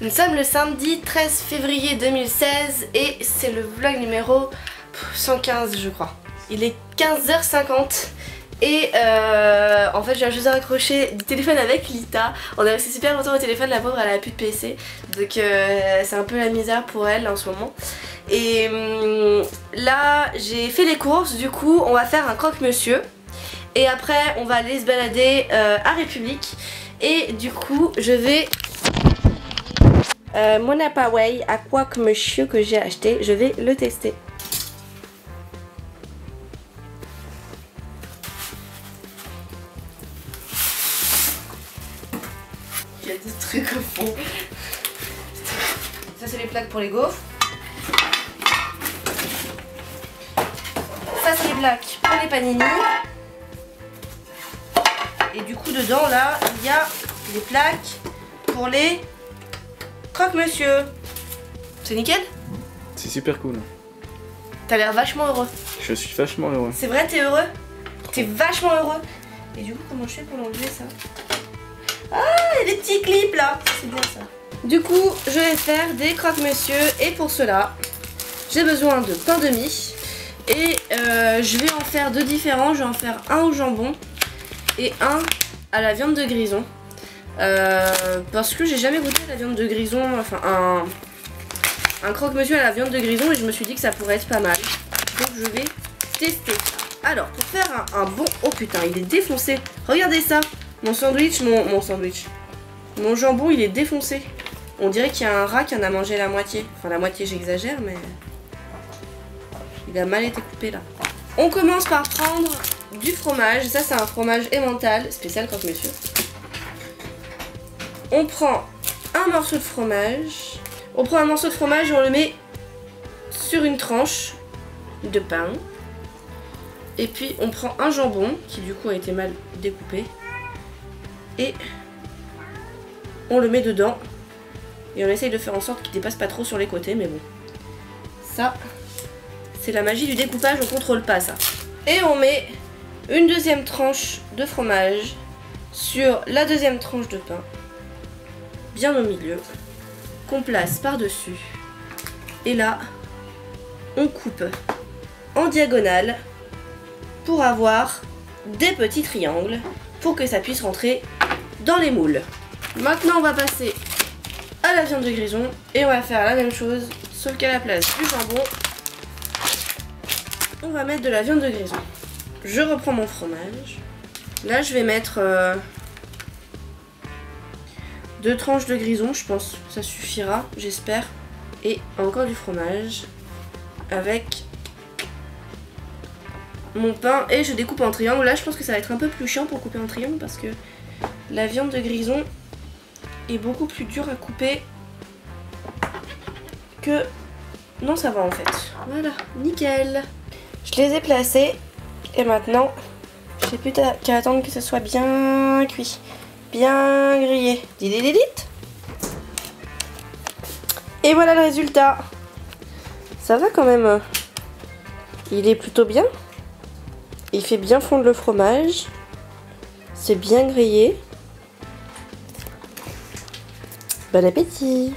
Nous sommes le samedi 13 février 2016 et c'est le vlog numéro 115 je crois. Il est 15h50 et en fait je viens juste de raccrocher du téléphone avec Lita. On est resté super longtemps au téléphone, la pauvre elle a plus de PC. Donc c'est un peu la misère pour elle en ce moment. Et là j'ai fait les courses, du coup on va faire un croque-monsieur. Et après on va aller se balader à République. Et du coup je vais... mon Apaway à croque-monsieur que j'ai acheté, je vais le tester. Il y a des trucs au fond. Ça c'est les plaques pour les gaufres. Ça c'est les plaques pour les panini. Et du coup dedans là il y a des plaques pour les croque-monsieur. C'est nickel? C'est super cool. T'as l'air vachement heureux. Je suis vachement heureux. C'est vrai, t'es heureux? T'es vachement heureux. Et du coup comment je fais pour l'enlever ça? Ah, il y a des petits clips là. C'est bien ça. Du coup je vais faire des croque-monsieur. Et pour cela j'ai besoin de pain de mie. Et je vais en faire deux différents. Je vais en faire un au jambon et un à la viande de grison. Parce que j'ai jamais goûté à la viande de grison, enfin un croque-monsieur à la viande de grison, et je me suis dit que ça pourrait être pas mal. Donc je vais tester ça. Alors pour faire un bon... Oh putain, il est défoncé. Regardez ça. Mon sandwich, mon jambon il est défoncé. On dirait qu'il y a un rat qui en a mangé la moitié. Enfin la moitié j'exagère, mais il a mal été coupé là. On commence par prendre du fromage. Ça c'est un fromage emmental spécial croque-monsieur. On prend un morceau de fromage. On prend un morceau de fromage et on le met sur une tranche de pain. Et puis on prend un jambon qui du coup a été mal découpé. Et on le met dedans. Et on essaye de faire en sorte qu'il dépasse pas trop sur les côtés, mais bon. Ça, c'est la magie du découpage, on contrôle pas ça. Et on met une deuxième tranche de fromage sur la deuxième tranche de pain. Bien au milieu, qu'on place par-dessus. Et là, on coupe en diagonale pour avoir des petits triangles pour que ça puisse rentrer dans les moules. Maintenant, on va passer à la viande de grison et on va faire la même chose, sauf qu'à la place du jambon, on va mettre de la viande de grison. Je reprends mon fromage. Là, je vais mettre... deux tranches de grison, je pense que ça suffira, j'espère. Et encore du fromage avec mon pain. Et je découpe en triangle. Là je pense que ça va être un peu plus chiant pour couper en triangle parce que la viande de grison est beaucoup plus dure à couper que... Non, ça va en fait. Voilà, nickel. Je les ai placés et maintenant j'ai plus qu'à attendre que ce soit bien cuit. Bien grillé. Didididit. Et voilà le résultat. Ça va quand même. Il est plutôt bien. Il fait bien fondre le fromage. C'est bien grillé. Bon appétit.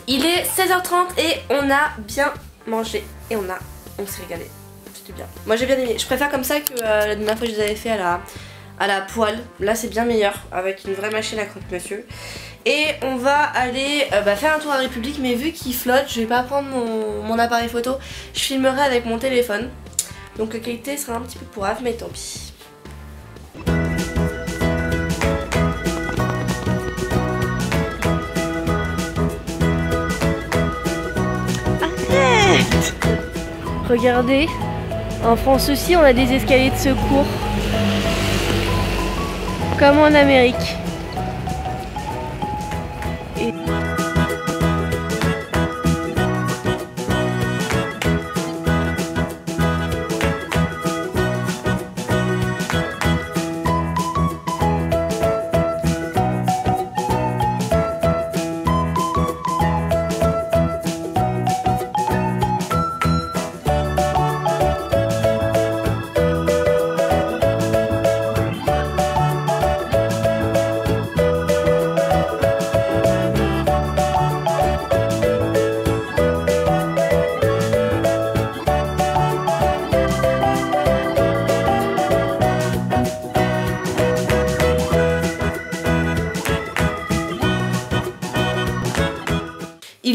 Il est 16h30 et on a bien mangé. Et on s'est régalé. C'était bien. Moi j'ai bien aimé. Je préfère comme ça que la dernière fois que je les avais fait à la poêle. Là c'est bien meilleur avec une vraie machine à croque-monsieur. Et on va aller faire un tour à République, mais vu qu'il flotte, je vais pas prendre mon appareil photo. Je filmerai avec mon téléphone. Donc la qualité sera un petit peu pourrave, mais tant pis. Arrête! Regardez, en France aussi on a des escaliers de secours. Comme en Amérique. Et...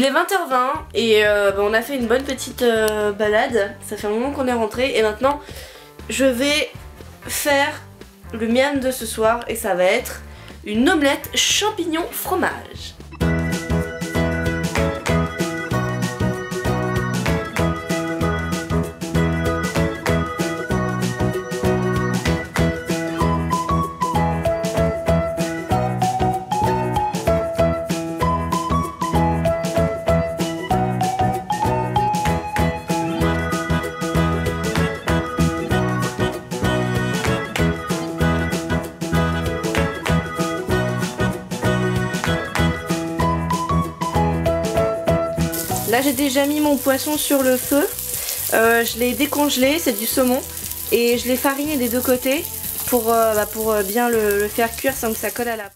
est 20h20 et on a fait une bonne petite balade. Ça fait un moment qu'on est rentré et maintenant je vais faire le miam de ce soir et ça va être une omelette champignon fromage. Là j'ai déjà mis mon poisson sur le feu, je l'ai décongelé, c'est du saumon, et je l'ai fariné des deux côtés pour bien le faire cuire sans que ça colle à la peau.